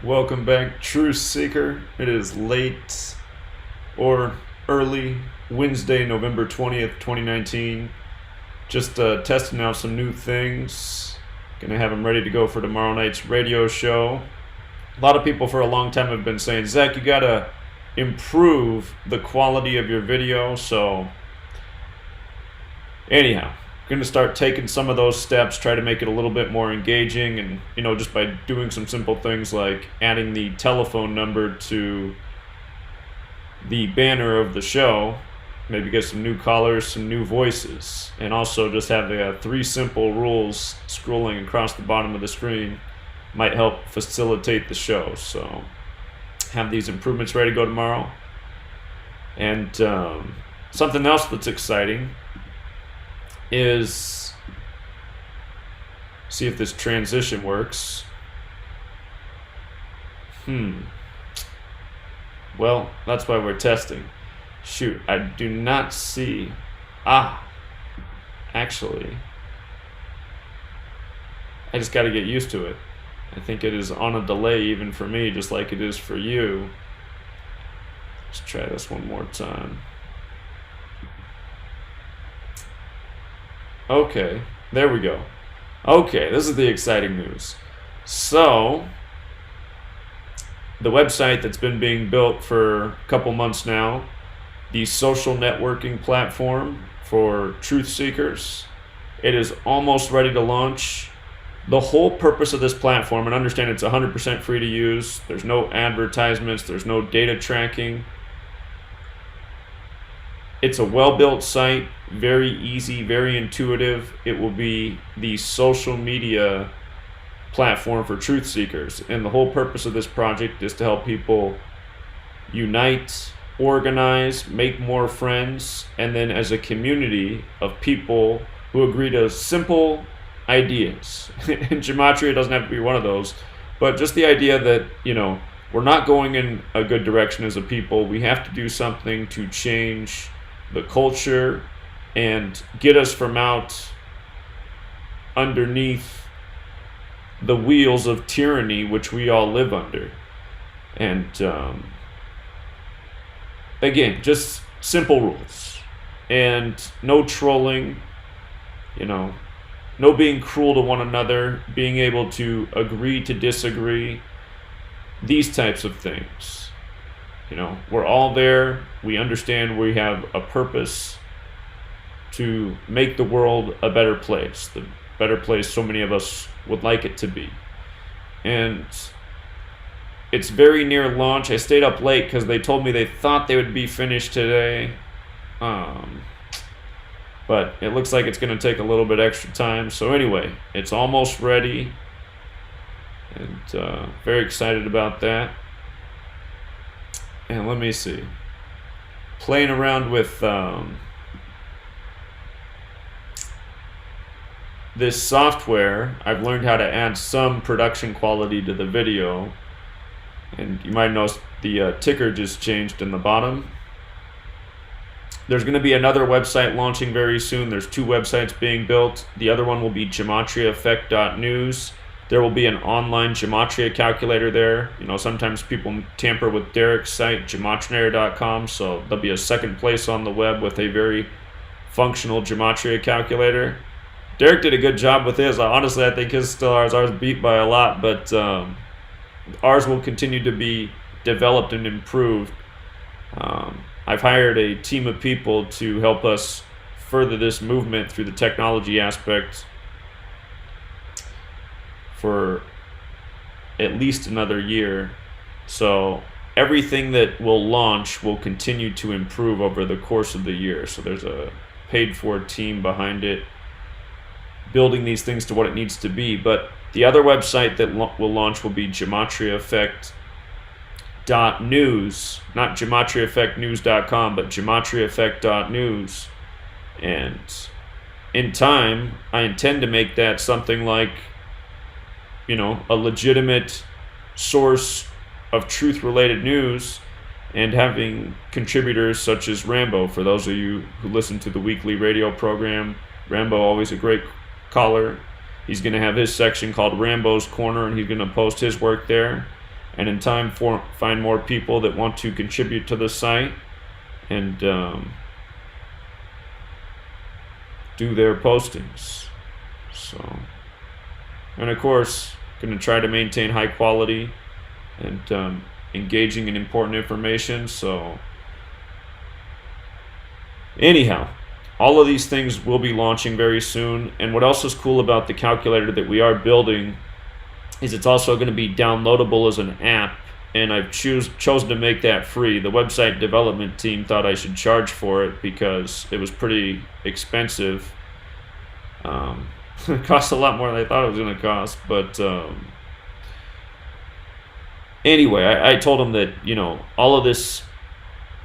Welcome back, Truth Seeker. It is late or early Wednesday, November 20th, 2019. Just testing out some new things. Gonna have them ready to go for tomorrow night's radio show. A lot of people for a long time have been saying, Zach, you gotta improve the quality of your video. So, anyhow, going to start taking some of those steps, try to make it a little bit more engaging, and just by doing some simple things like adding the telephone number to the banner of the show, maybe get some new callers, some new voices, and also just have the three simple rules scrolling across the bottom of the screen might help facilitate the show. So have these improvements ready to go tomorrow. And something else that's exciting is, see if this transition works. Well, that's why we're testing. Shoot, I do not see. Actually, I just got to get used to it. I think it is on a delay even for me, just like it is for you. Let's try this one more time. Okay, there we go. Okay, this is the exciting news. So, the website that's been being built for a couple months now, the social networking platform for truth seekers, it is almost ready to launch. The whole purpose of this platform, and understand it's 100% free to use, there's no advertisements, there's no data tracking. It's a well-built site, very easy, very intuitive. It will be the social media platform for truth seekers. And the whole purpose of this project is to help people unite, organize, make more friends, and then as a community of people who agree to simple ideas. And Gematria doesn't have to be one of those, but just the idea that, we're not going in a good direction as a people. We have to do something to change the culture and get us from out underneath the wheels of tyranny which we all live under. And again, just simple rules and no trolling, no being cruel to one another, being able to agree to disagree, these types of things. We're all there. We understand we have a purpose to make the world a better place, the better place so many of us would like it to be. And it's very near launch. I stayed up late because they told me they thought they would be finished today. But it looks like it's going to take a little bit extra time. So anyway, it's almost ready. And very excited about that. And let me see. Playing around with this software, I've learned how to add some production quality to the video. And you might notice the ticker just changed in the bottom. There's going to be another website launching very soon. There's two websites being built. The other one will be gematriaeffect.news. There will be an online gematria calculator there. Sometimes people tamper with Derek's site, gematrinator.com, so there'll be a second place on the web with a very functional gematria calculator. Derek did a good job with his. Honestly, I think his still ours beat by a lot, but ours will continue to be developed and improved. I've hired a team of people to help us further this movement through the technology aspect for at least another year. So everything that will launch will continue to improve over the course of the year. So there's a paid-for team behind it, building these things to what it needs to be. But the other website that will launch will be gematriaeffect.news, not gematriaeffectnews.com, but gematriaeffect.news. And in time, I intend to make that something like, a legitimate source of truth-related news, and having contributors such as Rambo. For those of you who listen to the weekly radio program, Rambo, always a great caller. He's going to have his section called Rambo's Corner, and he's going to post his work there. and in time find more people that want to contribute to the site and do their postings. So, and of course, going to try to maintain high quality and engaging in important information. So anyhow, all of these things will be launching very soon. And what else is cool about the calculator that we are building is it's also going to be downloadable as an app, and I've chosen to make that free. The website development team thought I should charge for it because it was pretty expensive. It cost a lot more than I thought it was going to cost, but anyway, I told them that, you know, all of this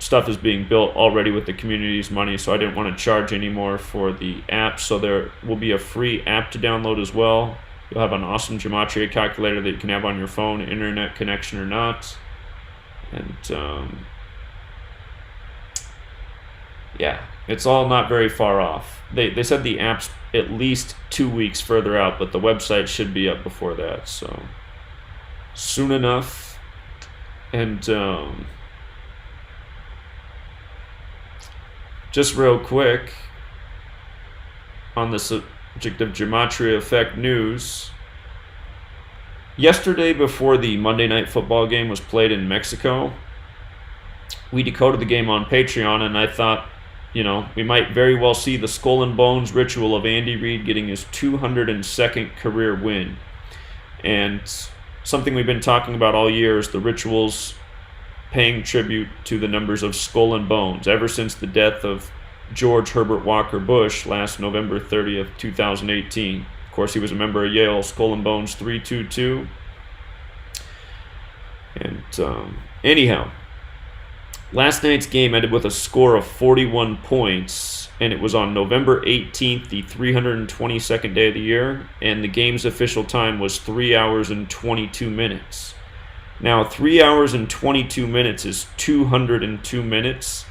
stuff is being built already with the community's money, so I didn't want to charge anymore for the app. So there will be a free app to download as well. You'll have an awesome gematria calculator that you can have on your phone, internet connection or not. And yeah, it's all not very far off. They said the app's at least 2 weeks further out, but the website should be up before that, so soon enough. And just real quick on the subject of Gematria Effect news, yesterday before the Monday Night Football game was played in Mexico, we decoded the game on Patreon, and I thought, you know, we might very well see the Skull and Bones ritual of Andy Reid getting his 202nd career win. And something we've been talking about all year is the rituals paying tribute to the numbers of Skull and Bones ever since the death of George Herbert Walker Bush last November 30th, 2018. Of course, he was a member of Yale. Skull and Bones 322. And anyhow, last night's game ended with a score of 41 points, and it was on November 18th, the 322nd day of the year, and the game's official time was 3 hours and 22 minutes. Now, 3 hours and 22 minutes is 202 minutes.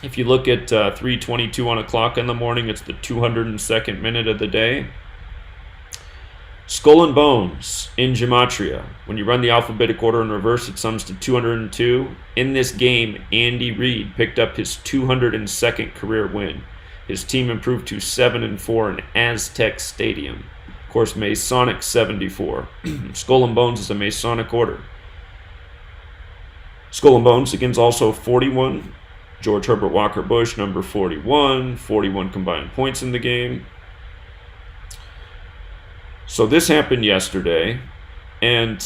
If you look at 3:22 on a clock in the morning, it's the 202nd minute of the day. Skull and Bones in Gematria. When you run the alphabetic order in reverse, it sums to 202. In this game, Andy Reid picked up his 202nd career win. His team improved to 7-4 in Aztec Stadium. Of course, Masonic 74. Skull and Bones is a Masonic order. Skull and Bones against also 41. George Herbert Walker Bush, number 41. 41 combined points in the game. So this happened yesterday, and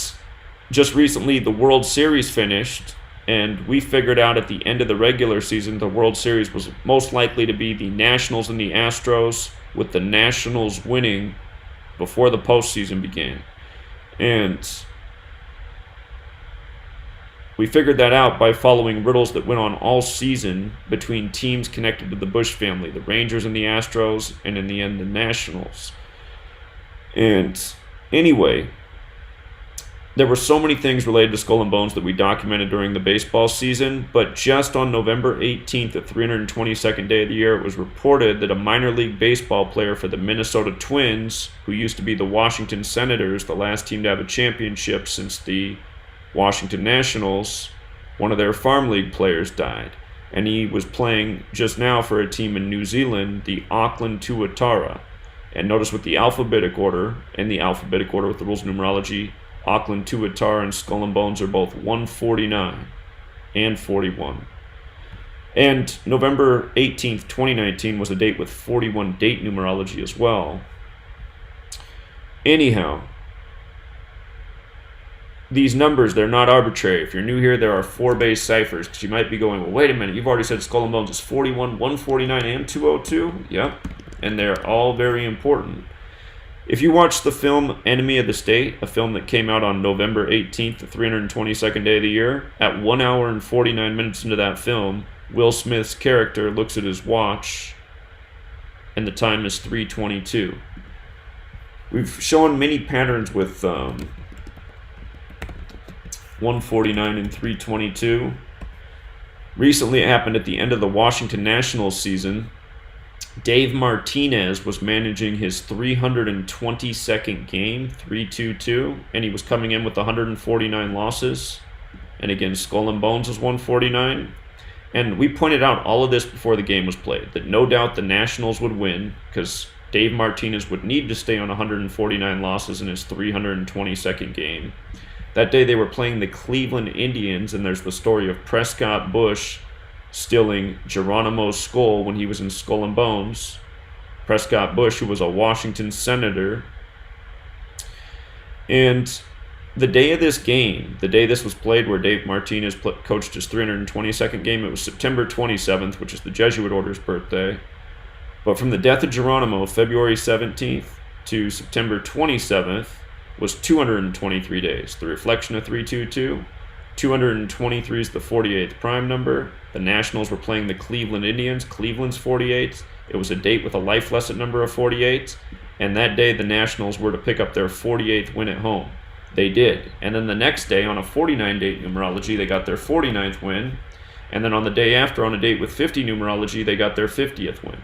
just recently the World Series finished, and we figured out at the end of the regular season the World Series was most likely to be the Nationals and the Astros, with the Nationals winning before the postseason began. And we figured that out by following riddles that went on all season between teams connected to the Bush family, the Rangers and the Astros, and in the end the Nationals. And anyway, there were so many things related to Skull and Bones that we documented during the baseball season, but just on November 18th, the 322nd day of the year, it was reported that a minor league baseball player for the Minnesota Twins, who used to be the Washington Senators, the last team to have a championship since the Washington Nationals, one of their farm league players died. And he was playing just now for a team in New Zealand, the Auckland Tuatara. And notice with the alphabetic order, and the alphabetic order with the rules of numerology, Auckland Tuatara and Skull and Bones are both 149 and 41. And November 18th, 2019 was a date with 41 date numerology as well. Anyhow, these numbers, they're not arbitrary. If you're new here, there are 4 base ciphers, because you might be going, well, wait a minute, you've already said Skull and Bones is 41, 149, and 202? Yep. And they're all very important. If you watch the film Enemy of the State, a film that came out on November 18th, the 322nd day of the year, at 1 hour and 49 minutes into that film, Will Smith's character looks at his watch, and the time is 3:22. We've shown many patterns with 149 and 3:22. Recently, it happened at the end of the Washington Nationals season. Dave Martinez was managing his 322nd game, 3-2-2, and he was coming in with 149 losses. And again, Skull and Bones was 149. And we pointed out all of this before the game was played, that no doubt the Nationals would win because Dave Martinez would need to stay on 149 losses in his 322nd game. That day they were playing the Cleveland Indians, and there's the story of Prescott Bush stealing Geronimo's skull when he was in Skull and Bones. Prescott Bush, who was a Washington senator. And the day of this game, the day this was played where Dave Martinez coached his 322nd game, it was September 27th, which is the Jesuit Order's birthday. But from the death of Geronimo, February 17th, to September 27th, was 223 days. The reflection of 322, 223 is the 48th prime number. The Nationals were playing the Cleveland Indians. Cleveland's 48. It was a date with a life lesson number of 48. And that day, the Nationals were to pick up their 48th win at home. They did. And then the next day, on a 49-date numerology, they got their 49th win. And then on the day after, on a date with 50 numerology, they got their 50th win.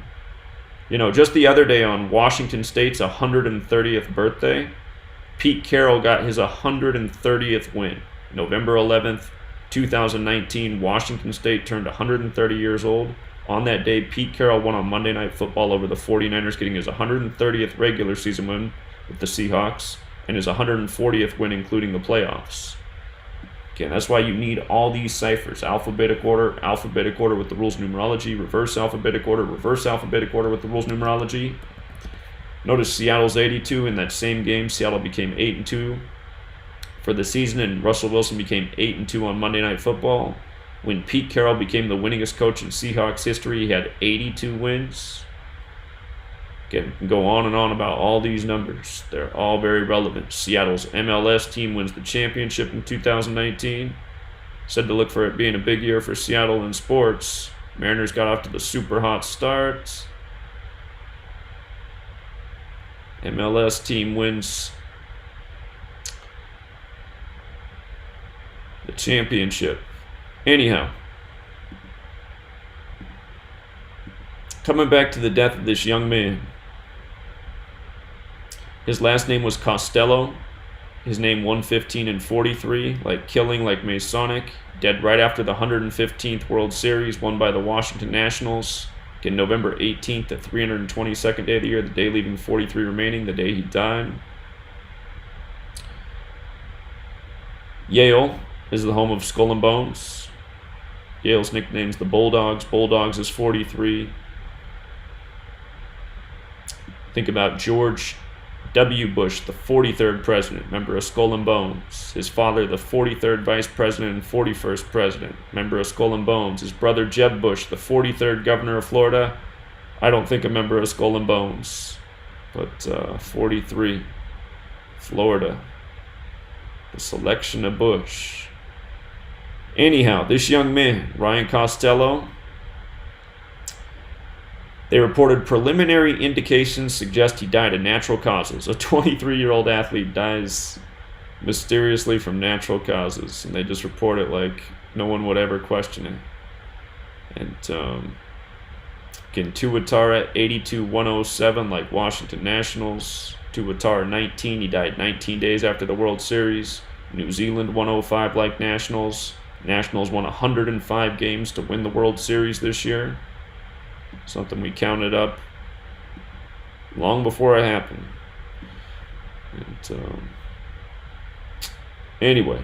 You know, just the other day on Washington State's 130th birthday, Pete Carroll got his 130th win. November 11th, 2019, Washington State turned 130 years old. On that day, Pete Carroll won on Monday Night Football over the 49ers, getting his 130th regular season win with the Seahawks and his 140th win, including the playoffs. Again, that's why you need all these ciphers. Alphabetic order with the rules of numerology, reverse alphabetic order with the rules of numerology. Notice Seattle's 82 in that same game. Seattle became 8-2 for the season, and Russell Wilson became 8-2 on Monday Night Football. When Pete Carroll became the winningest coach in Seahawks history, he had 82 wins. Again, we can go on and on about all these numbers. They're all very relevant. Seattle's MLS team wins the championship in 2019. Said to look for it being a big year for Seattle in sports. Mariners got off to the super hot start. MLS team wins the championship. Anyhow, coming back to the death of this young man. His last name was Costello. His name 115 and 43, like killing, like Masonic. Dead right after the 115th World Series won by the Washington Nationals. Again, November 18th, the 322nd day of the year, the day leaving 43 remaining, the day he died. Yale is the home of Skull and Bones. Yale's nickname's the Bulldogs. Bulldogs is 43. Think about George W. Bush, the 43rd president, member of Skull and Bones. His father, the 43rd vice president and 41st president, member of Skull and Bones. His brother, Jeb Bush, the 43rd governor of Florida. I don't think a member of Skull and Bones, but 43, Florida. The selection of Bush. Anyhow, this young man, Ryan Costello, they reported preliminary indications suggest he died of natural causes. A 23-year-old athlete dies mysteriously from natural causes, and they just report it like no one would ever question it. And again, Tuatara 82-107, like Washington Nationals. Tuatara 19, he died 19 days after the World Series. New Zealand 105, like Nationals. Nationals won 105 games to win the World Series this year. Something we counted up long before it happened. And anyway,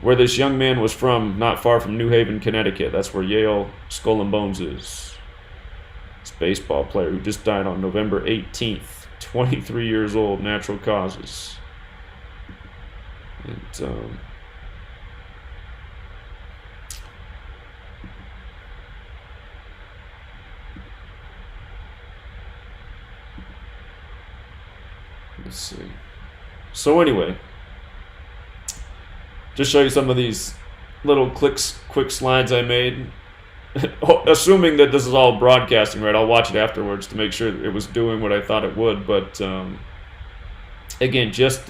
where this young man was from, not far from New Haven, Connecticut. That's where Yale Skull and Bones is. This baseball player who just died on November 18th, 23 years old, natural causes. And let's see. So anyway, just show you some of these little quick slides I made. Assuming that this is all broadcasting, right? I'll watch it afterwards to make sure that it was doing what I thought it would. But again, just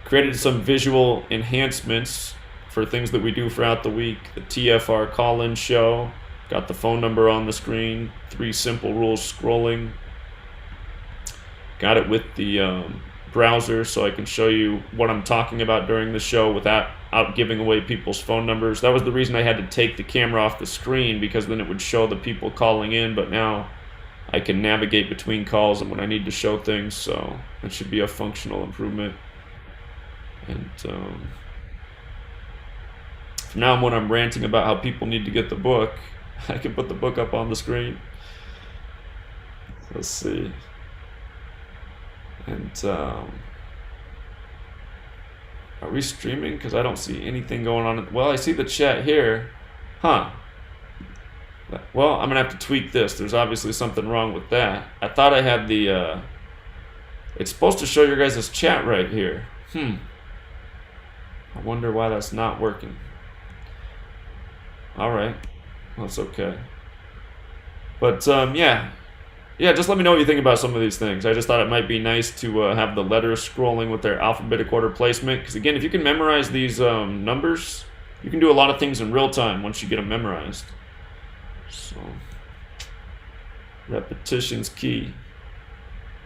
created some visual enhancements for things that we do throughout the week. The TFR call-in show. Got the phone number on the screen, 3 simple rules scrolling. Got it with the browser so I can show you what I'm talking about during the show without giving away people's phone numbers. That was the reason I had to take the camera off the screen, because then it would show the people calling in, but now I can navigate between calls and when I need to show things, so that should be a functional improvement. And from now on, when I'm ranting about how people need to get the book, I can put the book up on the screen. Let's see. And are we streaming? Because I don't see anything going on. Well, I see the chat here. Huh. Well, I'm going to have to tweak this. There's obviously something wrong with that. I thought I had the... it's supposed to show your guys' chat right here. I wonder why that's not working. Alright. That's okay. But, yeah, just let me know what you think about some of these things. I just thought it might be nice to have the letters scrolling with their alphabetic order placement. Because, again, if you can memorize these numbers, you can do a lot of things in real time once you get them memorized. So, repetition's key.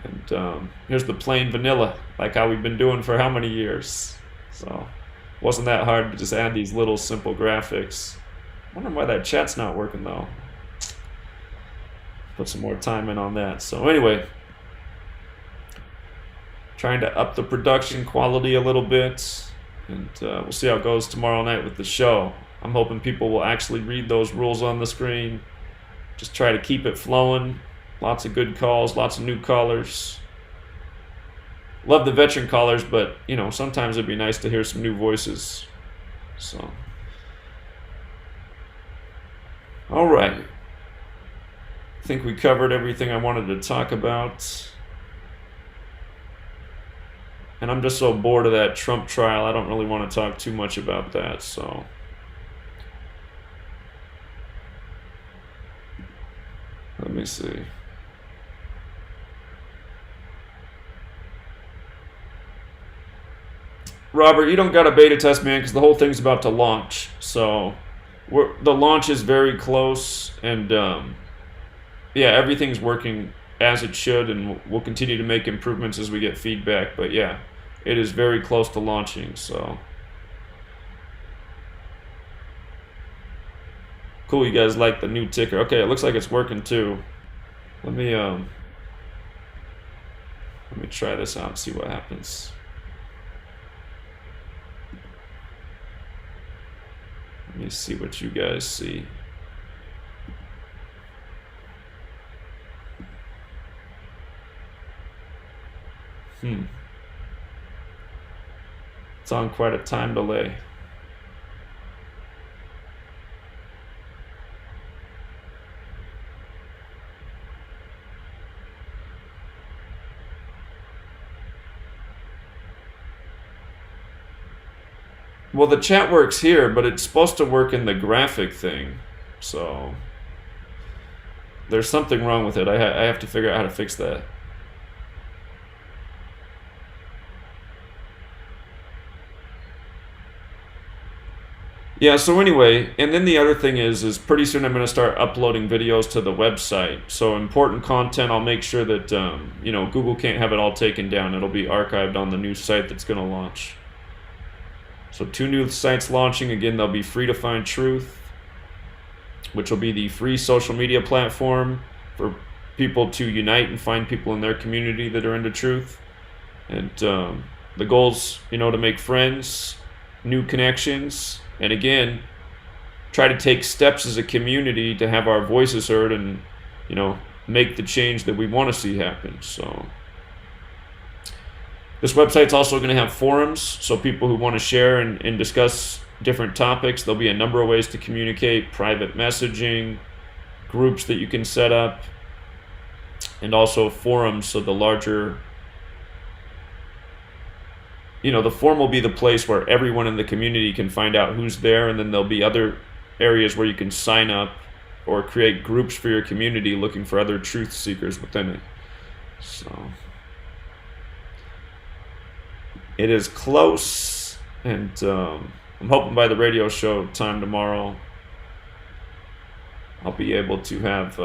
And here's the plain vanilla, like how we've been doing for how many years. So, wasn't that hard to just add these little simple graphics. Wondering why that chat's not working, though. Put some more time in on that. So anyway, trying to up the production quality a little bit, and we'll see how it goes tomorrow night with the show. I'm hoping people will actually read those rules on the screen. Just try to keep it flowing. Lots of good calls, lots of new callers. Love the veteran callers, but you know, sometimes it'd be nice to hear some new voices. So, all right. I think we covered everything I wanted to talk about. And I'm just so bored of that Trump trial, I don't really want to talk too much about that, so. Let me see. Robert, you don't got a beta test, man, because the whole thing's about to launch. So, the launch is very close, and yeah, everything's working as it should, and we'll continue to make improvements as we get feedback. But yeah, it is very close to launching, so. Cool, you guys like the new ticker. Okay, it looks like it's working too. Let me try this out and see what happens. Let me see what you guys see. It's on quite a time delay. Well, the chat works here, but it's supposed to work in the graphic thing. So there's something wrong with it. I have to figure out how to fix that. Yeah, so anyway, and then the other thing is pretty soon I'm going to start uploading videos to the website. So important content, I'll make sure that, you know, Google can't have it all taken down. It'll be archived on the new site that's going to launch. So 2 new sites launching. Again, they'll be Free to Find Truth, which will be the free social media platform for people to unite and find people in their community that are into truth. And the goal's, you know, to make friends, new connections, and again, try to take steps as a community to have our voices heard and, you know, make the change that we want to see happen. So this website's also going to have forums, so people who want to share and discuss different topics. There'll be a number of ways to communicate, private messaging, groups that you can set up, and also forums, so the larger, you know, the forum will be the place where everyone in the community can find out who's there, and then there'll be other areas where you can sign up or create groups for your community looking for other truth seekers within it. So it is close, and I'm hoping by the radio show time tomorrow I'll be able to have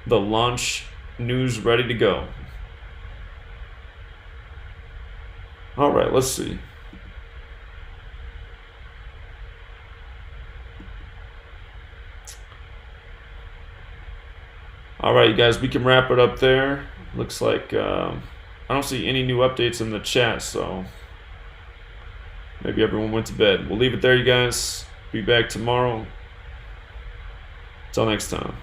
the launch news ready to go. All right, let's see. All right, you guys, we can wrap it up there. Looks like I don't see any new updates in the chat, so maybe everyone went to bed. We'll leave it there, you guys. Be back tomorrow. Till next time.